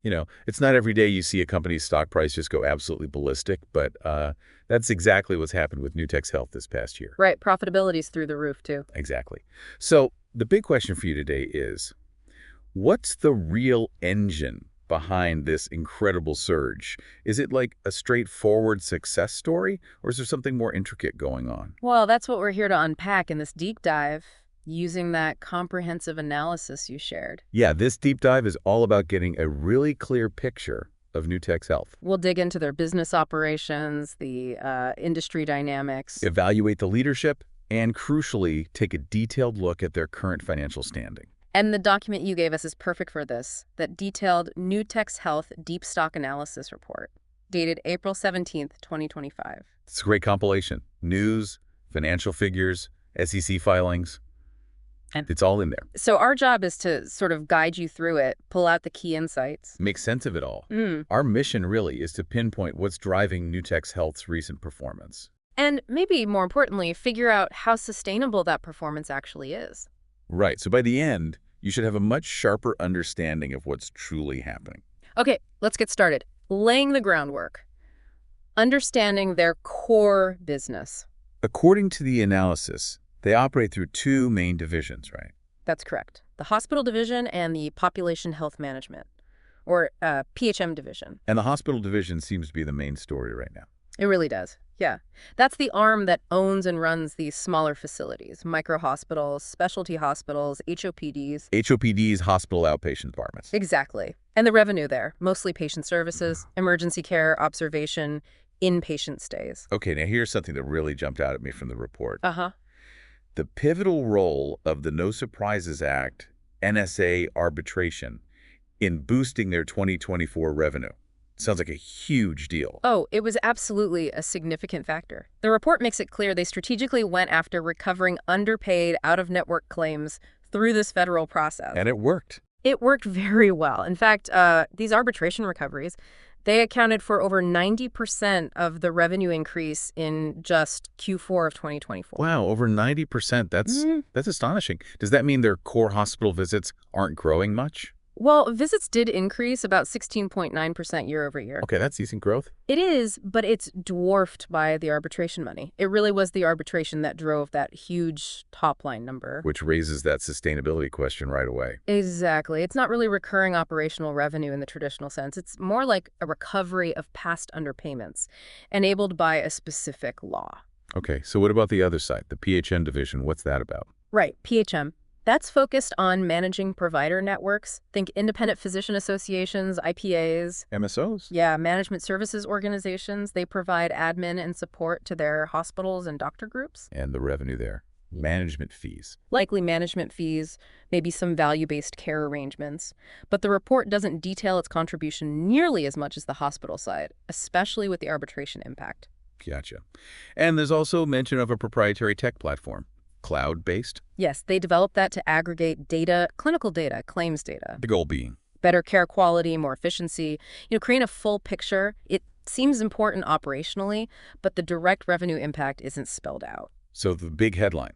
It's not every day you see a company's stock price just go absolutely ballistic, but that's exactly what's happened with Nutex Health this past year. Right, profitability's through the roof, too. Exactly. So the big question for you today is, what's the real engine behind this incredible surge? Is it like a straightforward success story, or is there something more intricate going on? Well, that's what we're here to unpack in this deep dive, using that comprehensive analysis you shared. Yeah, this deep dive is all about getting a really clear picture of Nutex Health. We'll dig into their business operations, the industry dynamics. Evaluate the leadership, and crucially, take a detailed look at their current financial standing. And the document you gave us is perfect for this, that detailed Nutex Health Deep Stock Analysis Report, dated April 17th, 2025. It's a great compilation. News, financial figures, SEC filings. And it's all in there. So our job is to sort of guide you through it, pull out the key insights. Make sense of it all. Our mission really is to pinpoint what's driving Nutex Health's recent performance. And maybe more importantly, figure out how sustainable that performance actually is. Right. So by the end, you should have a much sharper understanding of what's truly happening. Okay, let's get started. Laying the groundwork. Understanding their core business. According to the analysis, they operate through two main divisions, right? That's correct. The hospital division and the population health management, or PHM division. And the hospital division seems to be the main story right now. It really does. Yeah. That's the arm that owns and runs these smaller facilities, micro-hospitals, specialty hospitals, HOPDs. HOPDs, hospital outpatient departments. Exactly. And the revenue there, mostly patient services, emergency care, observation, inpatient stays. Okay, now here's something that really jumped out at me from the report. Uh-huh. The pivotal role of the No Surprises Act, NSA arbitration, in boosting their 2024 revenue. Sounds like a huge deal. Oh, it was absolutely a significant factor. The report makes it clear they strategically went after recovering underpaid, out-of-network claims through this federal process. And it worked. It worked very well. In fact, these arbitration recoveries, they accounted for over 90% of the revenue increase in just Q4 of 2024. Wow, over 90%. That's astonishing. Does that mean their core hospital visits aren't growing much? Well, visits did increase about 16.9% year over year. Okay, that's decent growth. It is, but it's dwarfed by the arbitration money. It really was the arbitration that drove that huge top-line number. Which raises that sustainability question right away. Exactly. It's not really recurring operational revenue in the traditional sense. It's more like a recovery of past underpayments, enabled by a specific law. Okay, so what about the other side, the PHM division? What's that about? Right, PHM. That's focused on managing provider networks. Think independent physician associations, IPAs. MSOs? Yeah, management services organizations. They provide admin and support to their hospitals and doctor groups. And the revenue there. Management fees. Likely management fees, maybe some value-based care arrangements. But the report doesn't detail its contribution nearly as much as the hospital side, especially with the arbitration impact. Gotcha. And there's also mention of a proprietary tech platform. Cloud-based? Yes, they developed that to aggregate data, clinical data, claims data. The goal being? Better care quality, more efficiency, create a full picture. It seems important operationally, but the direct revenue impact isn't spelled out. So the big headline,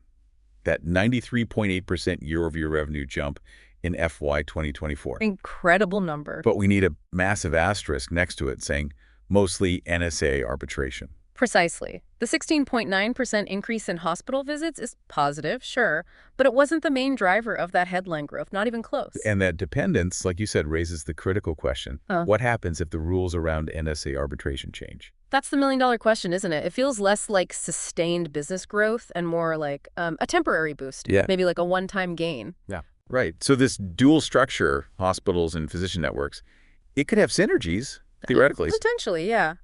that 93.8% year-over-year revenue jump in FY 2024. Incredible number. But we need a massive asterisk next to it saying mostly NSA arbitration. Precisely. The 16.9% increase in hospital visits is positive, sure, but it wasn't the main driver of that headline growth, not even close. And that dependence, like you said, raises the critical question. What happens if the rules around NSA arbitration change? That's the million-dollar question, isn't it? It feels less like sustained business growth and more like a temporary boost. Yeah. Maybe like a one-time gain. Yeah. Right. So this dual structure, hospitals and physician networks, it could have synergies, theoretically. Potentially, yeah.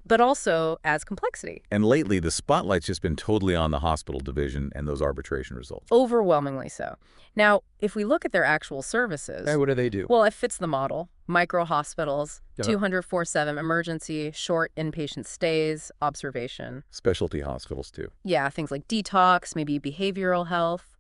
But also as complexity. And lately, the spotlight's just been totally on the hospital division and those arbitration results. Overwhelmingly so. Now, if we look at their actual services... Hey, what do they do? Well, it fits the model. Micro-hospitals, 204/7 emergency, short inpatient stays, observation. Specialty hospitals, too. Yeah, things like detox, maybe behavioral health.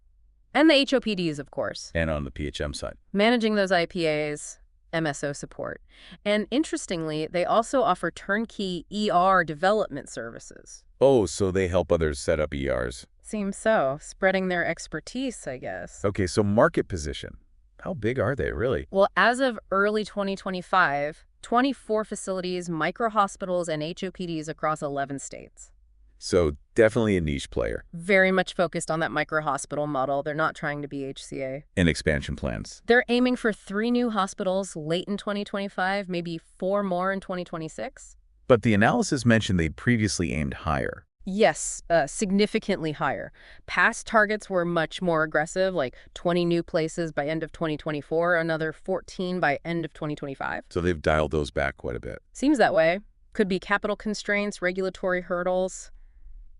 And the HOPDs, of course. And on the PHM side. Managing those IPAs... MSO support. And interestingly, they also offer turnkey ER development services. Oh, so they help others set up ERs. Seems so. Spreading their expertise, I guess. Okay, so market position. How big are they, really? Well, as of early 2025, 24 facilities, micro-hospitals, and HOPDs across 11 states. So definitely a niche player. Very much focused on that micro-hospital model. They're not trying to be HCA. And expansion plans. They're aiming for 3 new hospitals late in 2025, maybe 4 more in 2026. But the analysis mentioned they'd previously aimed higher. Yes, significantly higher. Past targets were much more aggressive, like 20 new places by end of 2024, another 14 by end of 2025. So they've dialed those back quite a bit. Seems that way. Could be capital constraints, regulatory hurdles,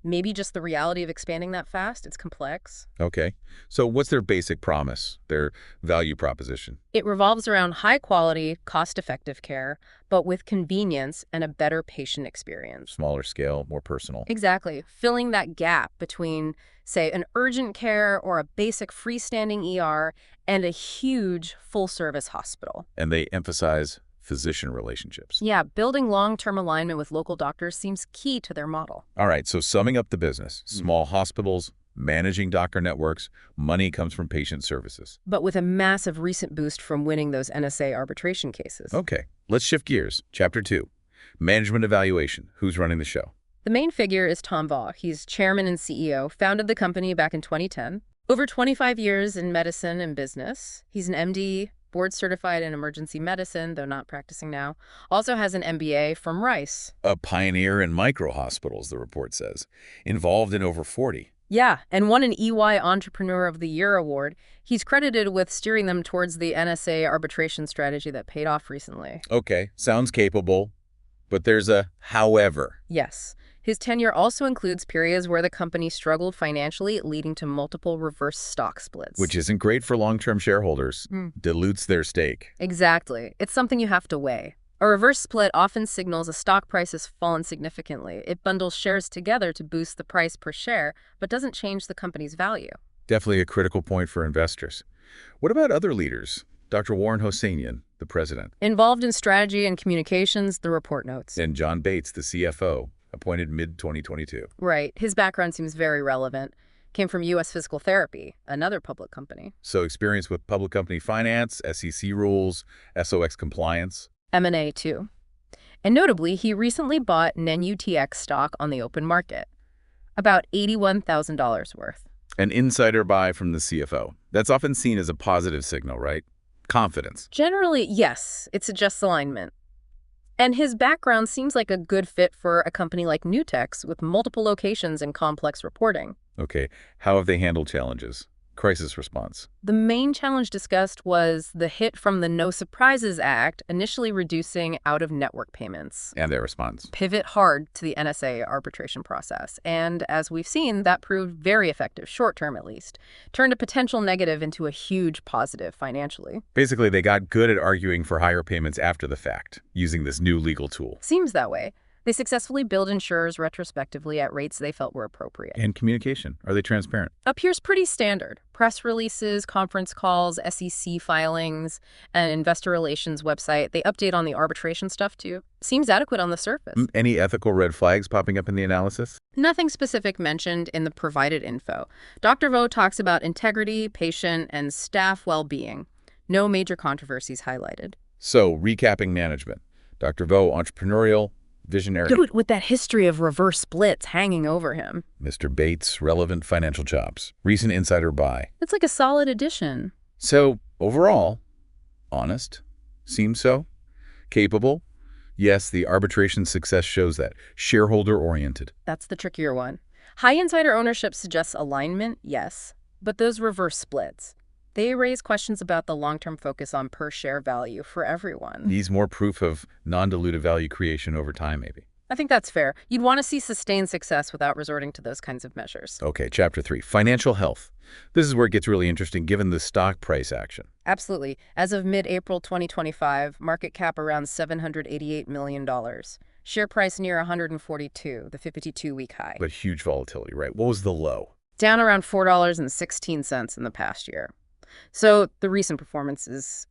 maybe just the reality of expanding that fast. It's complex. Okay. So what's their basic promise, their value proposition? It revolves around high-quality, cost-effective care, but with convenience and a better patient experience. Smaller scale, more personal. Exactly. Filling that gap between, say, an urgent care or a basic freestanding ER and a huge full-service hospital. And they emphasize physician relationships. Yeah, building long-term alignment with local doctors seems key to their model. All right, so summing up the business, small hospitals, managing doctor networks, money comes from patient services. But with a massive recent boost from winning those NSA arbitration cases. Okay, let's shift gears. Chapter 2, management evaluation. Who's running the show? The main figure is Tom Vaugh. He's chairman and CEO, founded the company back in 2010. Over 25 years in medicine and business. He's an MD, board certified in emergency medicine, though not practicing now. Also has an MBA from Rice. A pioneer in micro-hospitals, the report says. Involved in over 40. Yeah, and won an EY Entrepreneur of the Year award. He's credited with steering them towards the NSA arbitration strategy that paid off recently. Okay, sounds capable, but there's a however. Yes. His tenure also includes periods where the company struggled financially, leading to multiple reverse stock splits. Which isn't great for long-term shareholders. Dilutes their stake. Exactly. It's something you have to weigh. A reverse split often signals a stock price has fallen significantly. It bundles shares together to boost the price per share, but doesn't change the company's value. Definitely a critical point for investors. What about other leaders? Dr. Warren Hosseinian, the president. Involved in strategy and communications, the report notes. And John Bates, the CFO, appointed mid-2022. Right. His background seems very relevant. Came from U.S. Physical Therapy, another public company. So experience with public company finance, SEC rules, SOX compliance. M&A, too. And notably, he recently bought NUTX stock on the open market. About $81,000 worth. An insider buy from the CFO. That's often seen as a positive signal, right? Confidence. Generally, yes. It suggests alignment. And his background seems like a good fit for a company like NUTX with multiple locations and complex reporting. Okay, how have they handled challenges? Crisis response. The main challenge discussed was the hit from the No Surprises Act, initially reducing out-of-network payments. And their response. Pivot hard to the NSA arbitration process. And as we've seen, that proved very effective, short-term at least. Turned a potential negative into a huge positive financially. Basically, they got good at arguing for higher payments after the fact, using this new legal tool. Seems that way. They successfully billed insurers retrospectively at rates they felt were appropriate. And communication. Are they transparent? Appears pretty standard. Press releases, conference calls, SEC filings, an investor relations website. They update on the arbitration stuff, too. Seems adequate on the surface. Any ethical red flags popping up in the analysis? Nothing specific mentioned in the provided info. Dr. Vo talks about integrity, patient, and staff well-being. No major controversies highlighted. So, recapping management. Dr. Vo, entrepreneurial, visionary. Dude, with that history of reverse splits hanging over him. Mr. Bates, relevant financial chops. Recent insider buy. It's like a solid addition. So, overall, honest. Seems so. Capable. Yes, the arbitration success shows that. Shareholder-oriented. That's the trickier one. High insider ownership suggests alignment, yes. But those reverse splits, they raise questions about the long-term focus on per-share value for everyone. Needs more proof of non-dilutive value creation over time, maybe. I think that's fair. You'd want to see sustained success without resorting to those kinds of measures. Okay, Chapter 3, financial health. This is where it gets really interesting given the stock price action. Absolutely. As of mid-April 2025, market cap around $788 million. Share price near 142, the 52-week high. But huge volatility, right? What was the low? Down around $4.16 in the past year. So the recent performance is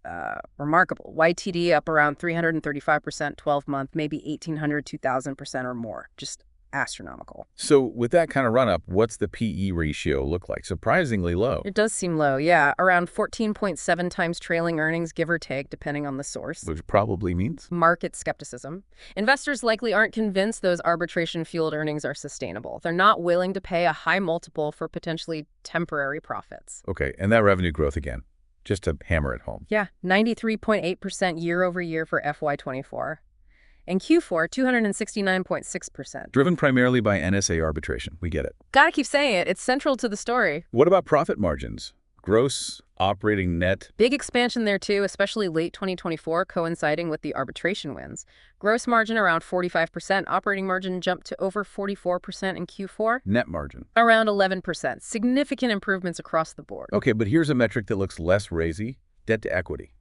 remarkable. YTD up around 335%, 12-month, maybe 1,800, 2,000% or more. Just astronomical. So with that kind of run-up, what's the PE ratio look like? Surprisingly low, It does seem low, yeah, around 14.7 times trailing earnings, give or take, depending on the source. which probably means? Market skepticism. Investors likely aren't convinced those arbitration-fueled earnings are sustainable. They're not willing to pay a high multiple for potentially temporary profits. Okay, and that revenue growth again, just to hammer it home. Yeah, 93.8% year over year for FY24. And Q4, 269.6%. Driven primarily by NSA arbitration. We get it. Gotta keep saying it. It's central to the story. What about profit margins? Gross, operating, net? Big expansion there too, especially late 2024, coinciding with the arbitration wins. Gross margin around 45%. Operating margin jumped to over 44% in Q4. Net margin. Around 11%. Significant improvements across the board. Okay, but here's a metric that looks less rosy. Debt to equity.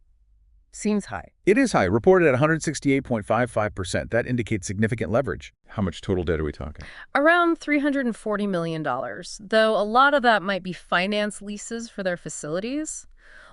Seems high. It is high, reported at 168.55%. That indicates significant leverage. How much total debt are we talking? Around $340 million, though a lot of that might be finance leases for their facilities.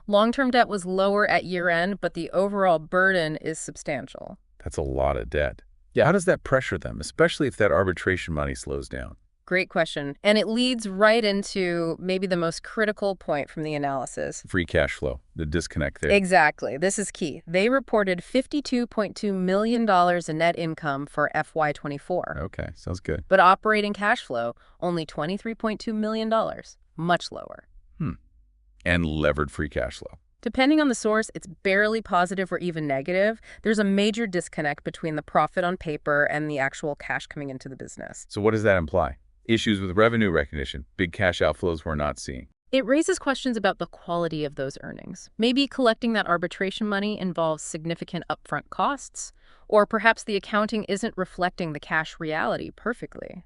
Long-term debt was lower at year-end, but the overall burden is substantial. That's a lot of debt. Yeah. How does that pressure them, especially if that arbitration money slows down? Great question. And it leads right into maybe the most critical point from the analysis. Free cash flow, the disconnect there. Exactly. This is key. They reported $52.2 million in net income for FY24. Okay, sounds good. But operating cash flow, only $23.2 million, much lower. And levered free cash flow. Depending on the source, it's barely positive or even negative. There's a major disconnect between the profit on paper and the actual cash coming into the business. So what does that imply? Issues with revenue recognition, big cash outflows we're not seeing. It raises questions about the quality of those earnings. Maybe collecting that arbitration money involves significant upfront costs, or perhaps the accounting isn't reflecting the cash reality perfectly.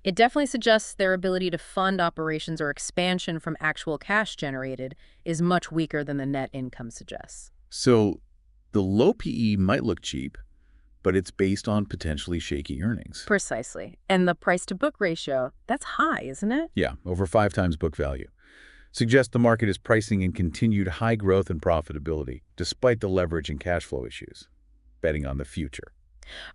It definitely suggests their ability to fund operations or expansion from actual cash generated is much weaker than the net income suggests. So the low PE might look cheap, but it's based on potentially shaky earnings. Precisely. And the price-to-book ratio, that's high, isn't it? Yeah, over 5 times book value. Suggests the market is pricing in continued high growth and profitability, despite the leverage and cash flow issues. Betting on the future.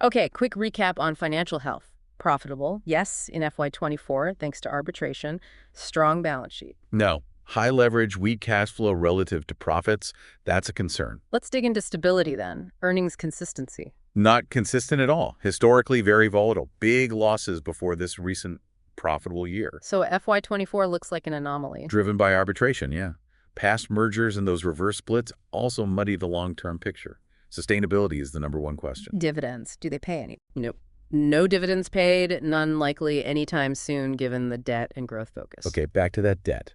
Okay, quick recap on financial health. Profitable, yes, in FY24, thanks to arbitration. Strong balance sheet. No. High leverage, weak cash flow relative to profits, that's a concern. Let's dig into stability then. Earnings consistency. Not consistent at all. Historically very volatile. Big losses before this recent profitable year. So FY24 looks like an anomaly. Driven by arbitration, yeah. Past mergers and those reverse splits also muddy the long-term picture. Sustainability is the =1 question. Dividends. Do they pay any? Nope. No dividends paid, none likely anytime soon given the debt and growth focus. Okay, back to that debt.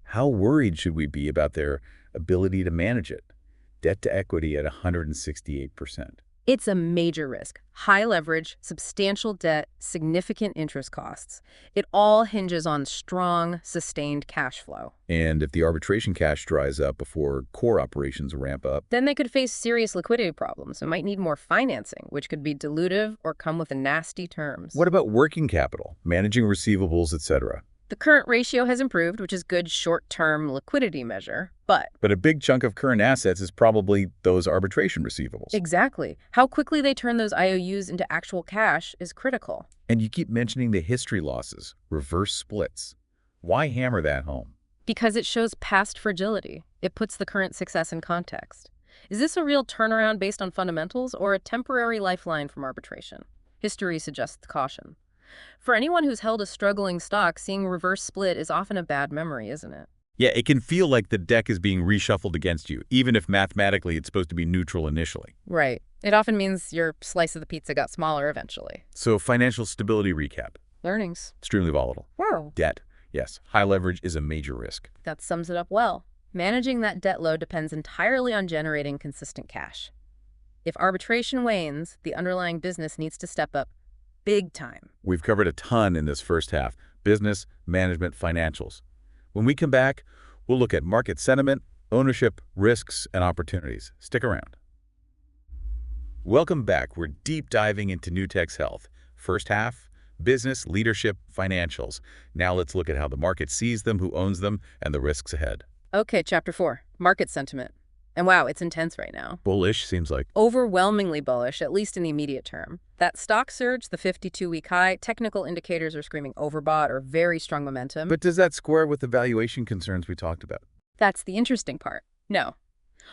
How worried should we be about their ability to manage it? Debt to equity at 168%. It's a major risk. High leverage, substantial debt, significant interest costs. It all hinges on strong, sustained cash flow. And if the arbitration cash dries up before core operations ramp up, Then they could face serious liquidity problems and might need more financing, which could be dilutive or come with nasty terms. what about working capital, managing receivables, etc.? The current ratio has improved, which is good short-term liquidity measure, but But a big chunk of current assets is probably those arbitration receivables. exactly how quickly they turn those IOUs into actual cash is critical. And you keep mentioning the history losses, reverse splits. Why hammer that home? Because it shows past fragility. It puts the current success in context. Is this a real turnaround based on fundamentals or a temporary lifeline from arbitration? History suggests caution. For anyone who's held a struggling stock, seeing reverse split is often a bad memory, isn't it? Yeah, it can feel like the deck is being reshuffled against you, even if mathematically it's supposed to be neutral initially. Right. It often means your slice of the pizza got smaller eventually. So financial stability recap. Earnings. Extremely volatile. Wow. Debt. Yes, high leverage is a major risk. That sums it up well. Managing that debt load depends entirely on generating consistent cash. If arbitration wanes, the underlying business needs to step up big time. We've covered a ton in this first half. Business, management, financials. When we come back, we'll look at market sentiment, ownership, risks, and opportunities. Stick around. Welcome back. We're deep diving into Nutex Health. First half, business, leadership, financials. Now let's look at how the market sees them, who owns them, and the risks ahead. Okay, Chapter 4, Market Sentiment. And wow, it's intense right now. Bullish, seems like. Overwhelmingly bullish, at least in the immediate term. That stock surge, the 52-week high, technical indicators are screaming overbought or very strong momentum. But does that square with the valuation concerns we talked about? That's the interesting part. No.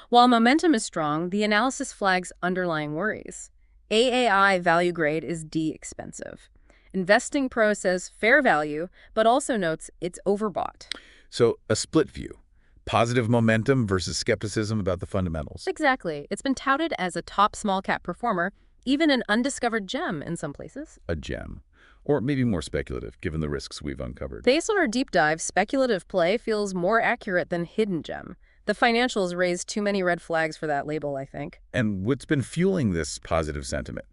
While momentum is strong, the analysis flags underlying worries. AAI value grade is D-expensive. Investing Pro says fair value, but also notes it's overbought. So a split view. Positive momentum versus skepticism about the fundamentals. Exactly. It's been touted as a top small-cap performer, even an undiscovered gem in some places. A gem. Or maybe more speculative, given the risks we've uncovered. Based on our deep dive, speculative play feels more accurate than hidden gem. The financials raised too many red flags for that label, I think. And what's been fueling this positive sentiment?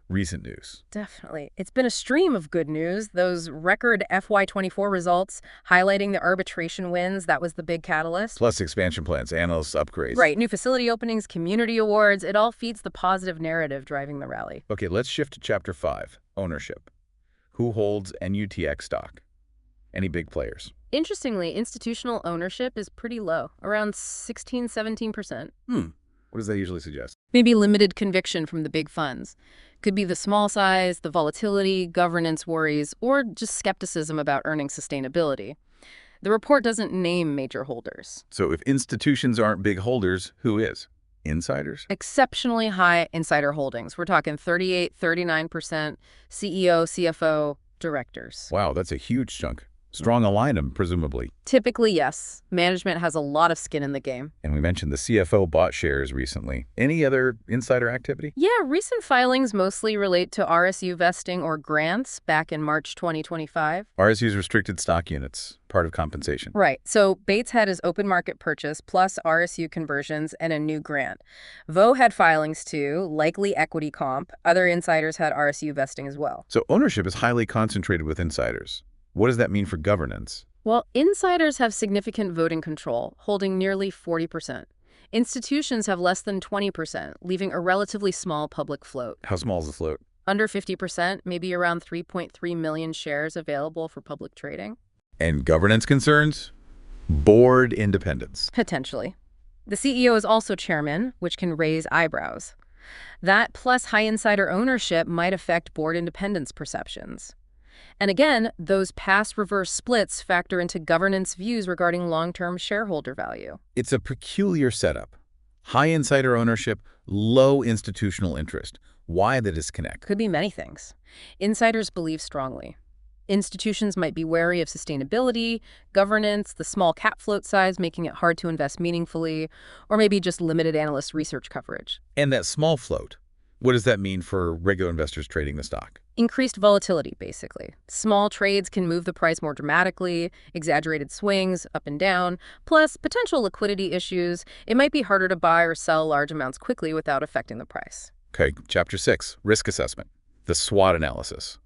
Recent news. Definitely. It's been a stream of good news. Those record FY24 results highlighting the arbitration wins, that was the big catalyst. Plus expansion plans, analyst upgrades. Right. New facility openings, community awards, it all feeds the positive narrative driving the rally. Okay, let's shift to Chapter 5, ownership. Who holds NUTX stock? Any big players? Interestingly, institutional ownership is pretty low, around 16–17%. What does that usually suggest? Maybe limited conviction from the big funds. Could be the small size, the volatility, governance worries, or just skepticism about earning sustainability. The report doesn't name major holders. So if institutions aren't big holders, who is? Insiders? Exceptionally high insider holdings. We're talking 38–39%, CEO, CFO, directors. Wow, that's a huge chunk. Strong alignment, presumably. Typically, yes. Management has a lot of skin in the game. And we mentioned the CFO bought shares recently. Any other insider activity? Yeah, recent filings mostly relate to RSU vesting or grants back in March 2025. RSU's restricted stock units, part of compensation. Right. So Bates had his open market purchase plus RSU conversions and a new grant. Vo had filings too, likely equity comp. Other insiders had RSU vesting as well. So ownership is highly concentrated with insiders. What does that mean for governance? Well, insiders have significant voting control, holding nearly 40%. Institutions have less than 20%, leaving a relatively small public float. How small is the float? Under 50%, maybe around 3.3 million shares available for public trading. And governance concerns? Board independence. Potentially. The CEO is also chairman, which can raise eyebrows. That plus high insider ownership might affect board independence perceptions. And again, those past reverse splits factor into governance views regarding long-term shareholder value. It's a peculiar setup. High insider ownership, low institutional interest. Why the disconnect? Could be many things. Insiders believe strongly. Institutions might be wary of sustainability, governance, the small cap float size making it hard to invest meaningfully, or maybe just limited analyst research coverage. And that small float, what does that mean for regular investors trading the stock? Increased volatility, basically. Small trades can move the price more dramatically, exaggerated swings up and down, plus potential liquidity issues. It might be harder to buy or sell large amounts quickly without affecting the price. Okay, Chapter 6, risk assessment. The SWOT analysis.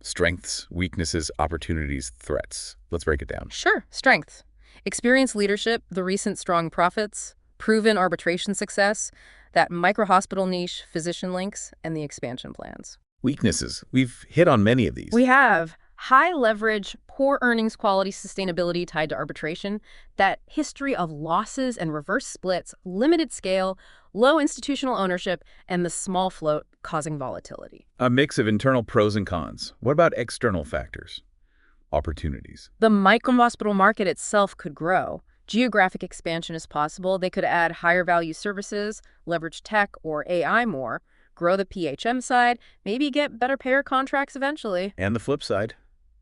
Strengths, weaknesses, opportunities, threats. Let's break it down. Sure, strengths. Experienced leadership, the recent strong profits, proven arbitration success, that micro-hospital niche, physician links, and the expansion plans. Weaknesses. We've hit on many of these. We have high leverage, poor earnings quality sustainability tied to arbitration, that history of losses and reverse splits, limited scale, low institutional ownership, and the small float causing volatility. A mix of internal pros and cons. What about external factors? Opportunities. The micro-hospital market itself could grow. Geographic expansion is possible. They could add higher value services, leverage tech or AI more, grow the PHM side, maybe get better payer contracts eventually. And the flip side,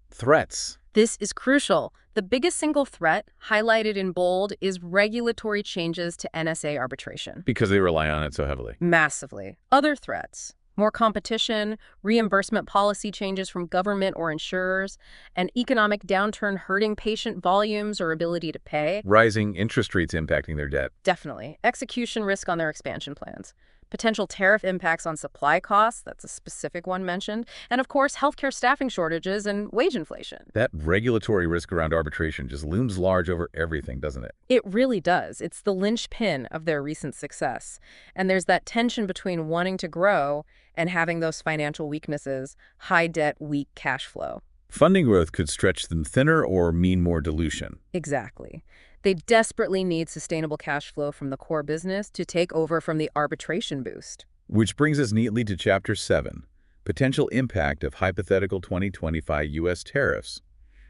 threats. This is crucial. The biggest single threat, highlighted in bold, is regulatory changes to NSA arbitration. Because they rely on it so heavily. Massively. Other threats, more competition, reimbursement policy changes from government or insurers, an economic downturn hurting patient volumes or ability to pay. Rising interest rates impacting their debt. Definitely. Execution risk on their expansion plans. Potential tariff impacts on supply costs, that's a specific one mentioned, and of course, healthcare staffing shortages and wage inflation. That regulatory risk around arbitration just looms large over everything, doesn't it? It really does. It's the linchpin of their recent success. And there's that tension between wanting to grow and having those financial weaknesses, high debt, weak cash flow. Funding growth could stretch them thinner or mean more dilution. Exactly. They desperately need sustainable cash flow from the core business to take over from the arbitration boost. Which brings us neatly to Chapter 7, potential impact of hypothetical 2025 U.S. tariffs,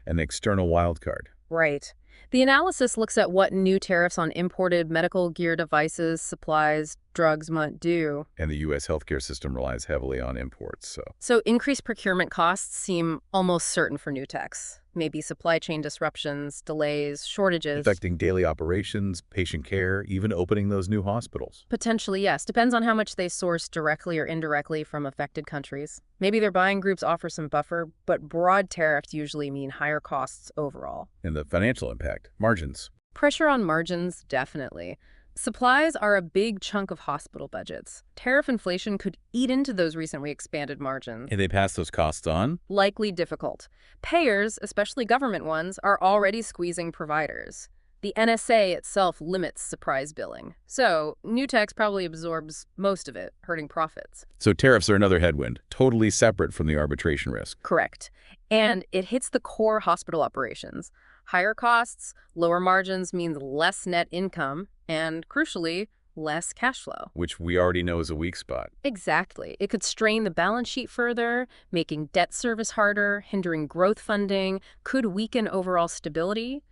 an external wildcard. Right. The analysis looks at what new tariffs on imported medical gear devices, supplies, drugs might do. And the U.S. healthcare system relies heavily on imports, so. So increased procurement costs seem almost certain for NUTX. Maybe supply chain disruptions, delays, shortages. Affecting daily operations, patient care, even opening those new hospitals. Potentially, yes. Depends on how much they source directly or indirectly from affected countries. Maybe their buying groups offer some buffer, but broad tariffs usually mean higher costs overall. And the financial impact, margins. Pressure on margins, definitely. Supplies are a big chunk of hospital budgets. Tariff inflation could eat into those recently expanded margins. And they pass those costs on? Likely difficult. Payers, especially government ones, are already squeezing providers. The NSA itself limits surprise billing. So, NUTX probably absorbs most of it, hurting profits. So tariffs are another headwind, totally separate from the arbitration risk. Correct. And it hits the core hospital operations. Higher costs, lower margins means less net income, and crucially, less cash flow. Which we already know is a weak spot. Exactly. It could strain the balance sheet further, making debt service harder, hindering growth funding, could weaken overall stability.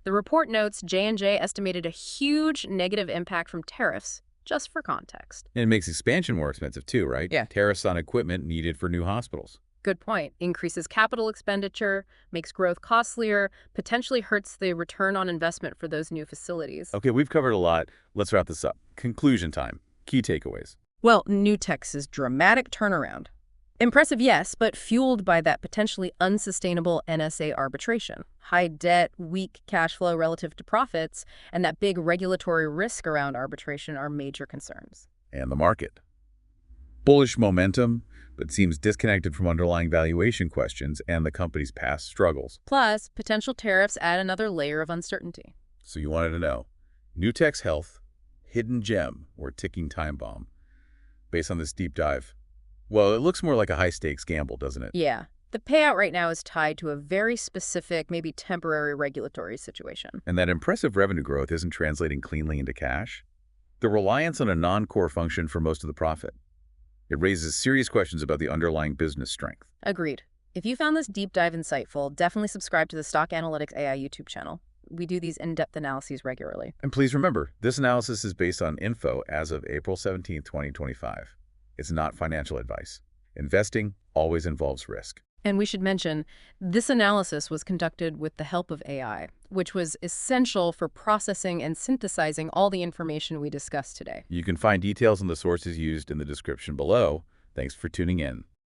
The report notes J&J estimated a huge negative impact from tariffs, just for context. And it makes expansion more expensive too, right? Yeah. Tariffs on equipment needed for new hospitals. Good point. Increases capital expenditure, makes growth costlier, potentially hurts the return on investment for those new facilities. Okay, we've covered a lot. Let's wrap this up. Conclusion time. Key takeaways. Well, NUTX's dramatic turnaround. Impressive, yes, but fueled by that potentially unsustainable NSA arbitration. High debt, weak cash flow relative to profits, and that big regulatory risk around arbitration are major concerns. And the market. Bullish momentum, but seems disconnected from underlying valuation questions and the company's past struggles. Plus, potential tariffs add another layer of uncertainty. So you wanted to know. Nutex Health, hidden gem or ticking time bomb. Based on this deep dive. Well, it looks more like a high-stakes gamble, doesn't it? Yeah. The payout right now is tied to a very specific, maybe temporary regulatory situation. And that impressive revenue growth isn't translating cleanly into cash. The reliance on a non-core function for most of the profit. It raises serious questions about the underlying business strength. Agreed. If you found this deep dive insightful, definitely subscribe to the Stock Analytics AI YouTube channel. We do these in-depth analyses regularly. And please remember, this analysis is based on info as of April 17, 2025. It's not financial advice. Investing always involves risk. And we should mention, this analysis was conducted with the help of AI, which was essential for processing and synthesizing all the information we discussed today. You can find details on the sources used in the description below. Thanks for tuning in.